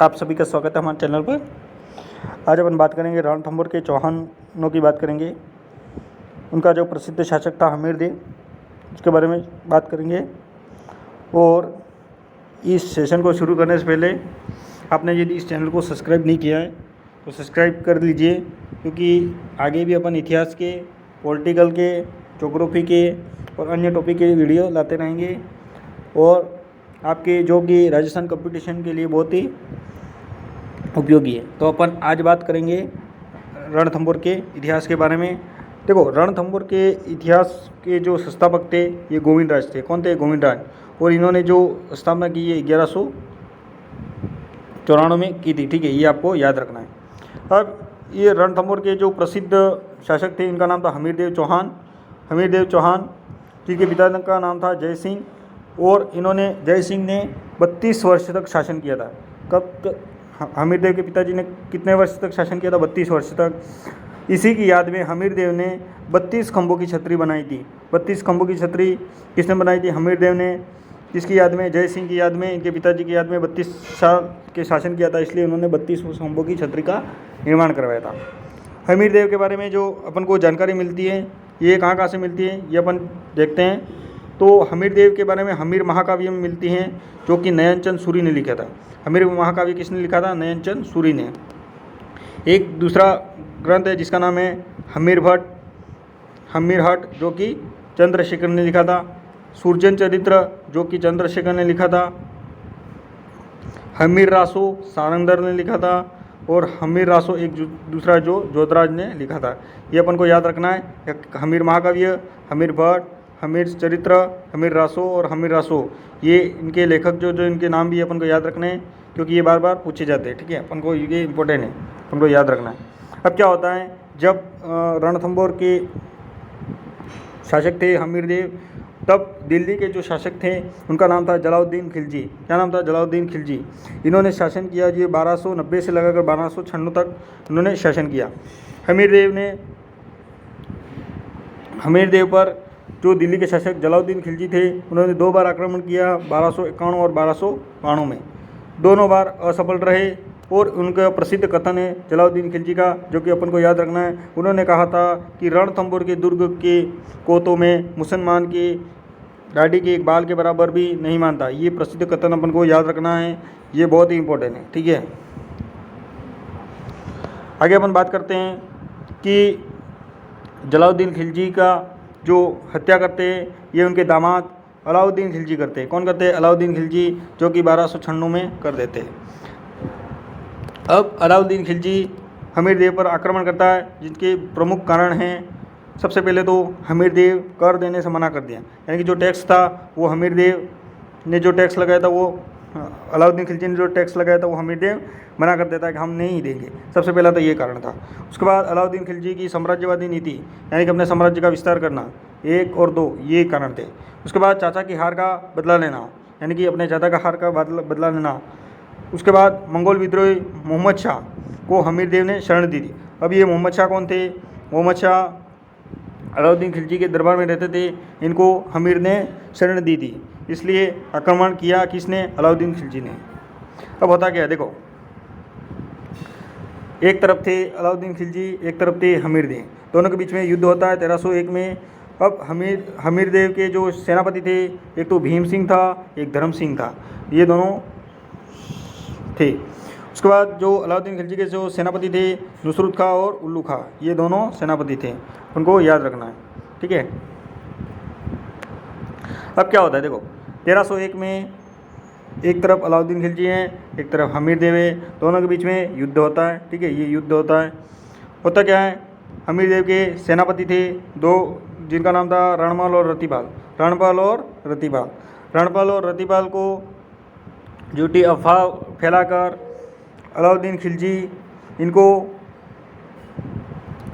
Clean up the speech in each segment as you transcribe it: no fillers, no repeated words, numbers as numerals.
आप सभी का स्वागत है हमारे चैनल पर। आज अपन बात करेंगे रणथंभौर के चौहानों की बात करेंगे। उनका जो प्रसिद्ध शासक था हमीरदेव, उसके बारे में बात करेंगे। और इस सेशन को शुरू करने से पहले आपने यदि इस चैनल को सब्सक्राइब नहीं किया है तो सब्सक्राइब कर लीजिए, क्योंकि आगे भी अपन इतिहास के, पॉलिटिकल के, ज्योग्राफी के और अन्य टॉपिक के वीडियो लाते रहेंगे और आपके जो कि राजस्थान कंपटीशन के लिए बहुत ही उपयोगी है। तो अपन आज बात करेंगे रणथंभौर के इतिहास के बारे में। देखो, रणथंभौर के इतिहास के जो संस्थापक थे ये गोविंद राज थे। कौन थे? गोविंद राज। और इन्होंने जो स्थापना की ये 1194 में की थी। ठीक है, ये आपको याद रखना है। अब ये रणथंभौर के जो प्रसिद्ध शासक थे, इनका नाम था हमीरदेव चौहान। हमीरदेव चौहान, जिनके पिता का नाम था जय सिंह। और इन्होंने, जय सिंह ने 32 वर्ष तक शासन किया था। कब? हमीरदेव के पिताजी ने कितने वर्ष तक शासन किया था? 32 वर्ष तक। इसी की याद में हमीरदेव ने 32 खंभों की छतरी बनाई थी। 32 खंभों की छतरी किसने बनाई थी? हमीरदेव ने। जिसकी याद में, जय सिंह की याद में, इनके पिताजी की याद में 32 साल के शासन किया था, इसलिए उन्होंने 32 खंभों की छतरी का निर्माण करवाया था। हमीरदेव के बारे में जो अपन को जानकारी मिलती है, ये कहाँ से मिलती है ये अपन देखते हैं। तो हमीरदेव के बारे में हमीर महाकाव्य में मिलती हैं, जो कि नयनचंद सूरी ने लिखा था। हमीर महाकाव्य किसने लिखा था? नयनचंद सूरी ने। एक दूसरा ग्रंथ है जिसका नाम है हमीर हट, जो कि चंद्रशेखर ने लिखा था। सूर्जन चरित्र, जो कि चंद्रशेखर ने लिखा था। हमीर रासो सारंगधर ने लिखा था। और हमीर रासो एक दूसरा जो जोधराज ने लिखा था। ये अपन को याद रखना है। हमीर महाकाव्य, हमीर भट्ट, हमीर चरित्र, हमीर रासो और हमीर रासो, ये इनके लेखक जो इनके नाम भी अपन को याद रखने हैं, क्योंकि ये बार बार पूछे जाते हैं। ठीक है, अपन को ये इंपॉर्टेंट है, अपन को याद रखना है। अब क्या होता है, जब रणथंभौर के शासक थे हमीरदेव, तब दिल्ली के जो शासक थे उनका नाम था जलालुद्दीन खिलजी। क्या नाम था? जलालुद्दीन खिलजी। इन्होंने शासन किया, ये 1290 से लगाकर 1296 तक इन्होंने शासन किया। हमीरदेव पर जो दिल्ली के शासक जलालुद्दीन खिलजी थे, उन्होंने 2 बार आक्रमण किया, 1251 और 1292 में। दोनों बार असफल रहे। और उनका प्रसिद्ध कथन है जलालुद्दीन खिलजी का, जो कि अपन को याद रखना है। उन्होंने कहा था कि रणथंभौर के दुर्ग के कोतों में मुसलमान की दाढ़ी के एक बाल के बराबर भी नहीं मानता। ये प्रसिद्ध कथन अपन को याद रखना है, ये बहुत ही इंपॉर्टेंट है। ठीक है, आगे अपन बात करते हैं कि जलालुद्दीन खिलजी का जो हत्या करते हैं, ये उनके दामाद अलाउद्दीन खिलजी करते हैं। कौन करते हैं? अलाउद्दीन खिलजी, जो कि 1296 में कर देते हैं। अब अलाउद्दीन खिलजी हमीरदेव पर आक्रमण करता है, जिनके प्रमुख कारण हैं, सबसे पहले तो हमीरदेव कर देने से मना कर दिया। यानी कि जो टैक्स था वो हमीरदेव ने जो टैक्स लगाया था, वो अलाउद्दीन खिलजी ने जो टैक्स लगाया था वो हमीरदेव मना कर देता है कि हम नहीं देंगे। सबसे पहला तो ये कारण था। उसके बाद अलाउद्दीन खिलजी की साम्राज्यवादी नीति, यानी कि अपने साम्राज्य का विस्तार करना, 1 और 2 ये कारण थे। उसके बाद चाचा की हार का बदला लेना, यानी कि अपने चाचा का हार का बदला लेना। उसके बाद मंगोल विद्रोही मोहम्मद शाह को हमीरदेव ने शरण दी थी। अब ये मोहम्मद शाह कौन थे? मोहम्मद शाह अलाउद्दीन खिलजी के दरबार में रहते थे, इनको हमीर ने शरण दी थी, इसलिए आक्रमण किया किसने? अलाउद्दीन खिलजी ने। अब होता क्या है, देखो, एक तरफ थे अलाउद्दीन खिलजी, एक तरफ थे हमीरदेव। दोनों के बीच में युद्ध होता है 1301 में। अब हमीरदेव के जो सेनापति थे, एक तो भीम सिंह था, एक धर्म सिंह था, ये दोनों थे। उसके बाद जो अलाउद्दीन खिलजी के जो सेनापति थे, नुसरत खां और उल्लू खां, ये दोनों सेनापति थे, उनको याद रखना है। ठीक है, अब क्या होता है, देखो, 1301 में एक तरफ अलाउद्दीन खिलजी हैं, एक तरफ हमीरदेव है, दोनों के बीच में युद्ध होता है। ठीक है, ये युद्ध होता है। होता क्या है, हमीरदेव के सेनापति थे 2, जिनका नाम था रणपाल और रतिपाल को झूठी अफवाह फैलाकर अलाउद्दीन खिलजी इनको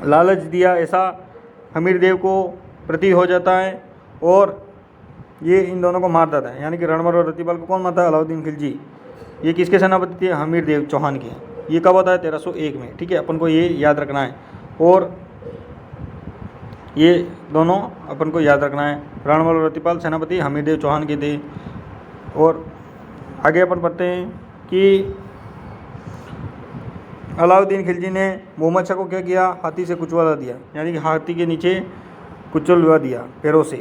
लालच दिया, ऐसा हमीरदेव को प्रतीत हो जाता है और ये इन दोनों को मार देता है। यानी कि रणपाल और रतिपाल को कौन मारता है? अलाउद्दीन खिलजी। ये किसके सेनापति थे? हमीरदेव चौहान के। ये कब होता है? 1301 में। ठीक है, अपन को ये याद रखना है और ये दोनों अपन को याद रखना है। रणपाल और रतिपाल सेनापति हमीरदेव चौहान के थे। और आगे अपन पढ़ते हैं कि अलाउद्दीन खिलजी ने मोहम्मद शाह को क्या किया, हाथी से कुचलवा दिया, यानी कि हाथी के नीचे कुचलवा दिया पैरों से।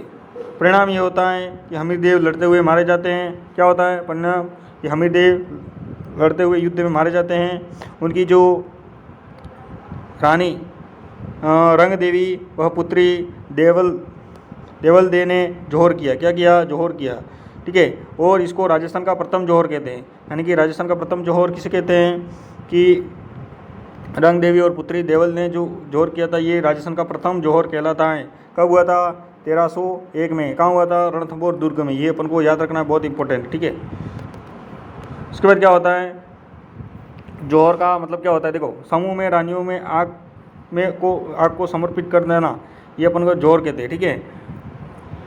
परिणाम ये होता है कि हमीर देव लड़ते हुए मारे जाते हैं। क्या होता है परिणाम कि हमीर देव लड़ते हुए युद्ध में मारे जाते हैं। उनकी जो रानी रंग देवी वह पुत्री देवल दे ने जौहर किया। क्या किया, जौहर किया, ठीक है। और इसको राजस्थान का प्रथम जौहर कहते हैं, यानी कि राजस्थान का प्रथम जौहर किसे कहते हैं कि रंग देवी और पुत्री देवल ने जो जौहर किया था, ये राजस्थान का प्रथम जौहर कहलाता है। कब हुआ था, 1301 में। कहाँ हुआ था, रणथंभौर दुर्ग में। ये अपन को याद रखना है, बहुत इंपॉर्टेंट, ठीक है। उसके बाद क्या होता है, जौहर का मतलब क्या होता है, देखो समूह में रानियों में आग को समर्पित कर देना, ये अपन को जौहर कहते हैं, ठीक है।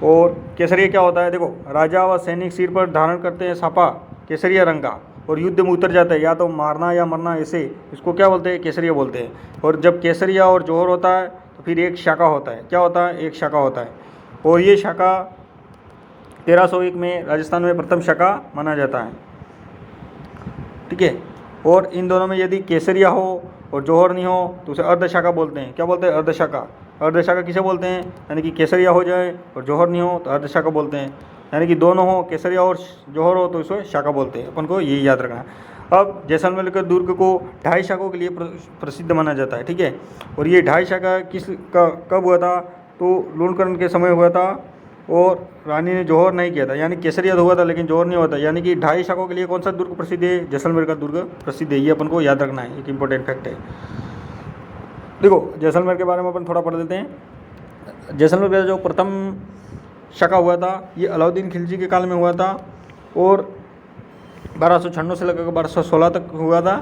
और केसरिया क्या होता है, देखो राजा व सैनिक सिर पर धारण करते हैं सापा केसरिया रंग का और युद्ध में उतर जाता है, या तो मारना या मरना, ऐसे इसको क्या बोलते हैं, केसरिया बोलते हैं। और जब केसरिया और जौहर होता है तो फिर एक शाखा होता है। क्या होता है, एक शाखा होता है। और ये शाखा 1301 में राजस्थान में प्रथम शाखा माना जाता है, ठीक है। और इन दोनों में यदि केसरिया हो और जौहर नहीं हो तो उसे अर्धशाखा बोलते हैं। क्या बोलते हैं, अर्धशाखा। अर्धशाखा किसे बोलते हैं, यानी कि केसरिया हो जाए और जौहर नहीं हो तो अर्धशाखा बोलते हैं, यानी कि दोनों हो, केसरिया और जौहर हो तो इसे शाखा बोलते हैं। अपन को ये याद रखना है। अब जैसलमेर के दुर्ग को 2.5 शाखाओं के लिए प्रसिद्ध माना जाता है, ठीक है। और ये 2.5 शाखा कब हुआ था, तो लूणकरण के समय हुआ था और रानी ने जौहर नहीं किया था, यानी केसरिया तो हुआ था लेकिन जौहर नहीं हुआ था। यानी कि 2.5 शाखाओं के लिए कौन सा दुर्ग प्रसिद्ध है, जैसलमेर का दुर्ग प्रसिद्ध है। ये अपन को याद रखना है, एक इंपॉर्टेंट फैक्ट है। देखो जैसलमेर के बारे में अपन थोड़ा पढ़ लेते हैं। जैसलमेर का जो प्रथम शाखा हुआ था ये अलाउद्दीन खिलजी के काल में हुआ था और 1296 से लेकर 1216 तक हुआ था,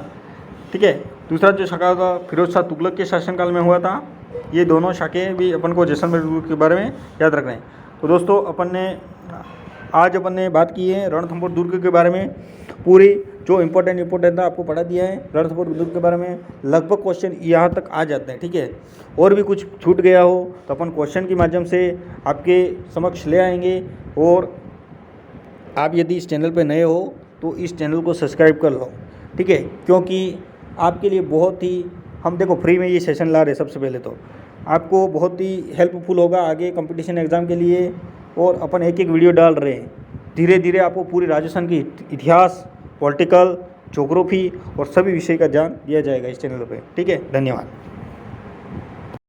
ठीक है। दूसरा जो शाखा था फिरोज शाह तुगलक के शासनकाल में हुआ था। ये दोनों शाखे भी अपन को जैसलमेर के बारे में याद रखना है। तो दोस्तों आज अपन ने बात की है रणथंभौर दुर्ग के बारे में। पूरी जो इम्पोर्टेंट था आपको पढ़ा दिया है। रणथंभौर दुर्ग के बारे में लगभग क्वेश्चन यहाँ तक आ जाते हैं, ठीक है। और भी कुछ छूट गया हो तो अपन क्वेश्चन के माध्यम से आपके समक्ष ले आएंगे। और आप यदि इस चैनल पर नए हो तो इस चैनल को सब्सक्राइब कर लो, ठीक है। क्योंकि आपके लिए बहुत ही हम देखो फ्री में ये सेशन ला रहे हैं। सबसे पहले तो आपको बहुत ही हेल्पफुल होगा आगे कंपटीशन एग्ज़ाम के लिए। और अपन एक वीडियो डाल रहे हैं, धीरे धीरे आपको पूरी राजस्थान की इतिहास, पॉलिटिकल, ज्योग्राफी और सभी विषय का ज्ञान दिया जाएगा इस चैनल पे, ठीक है। धन्यवाद।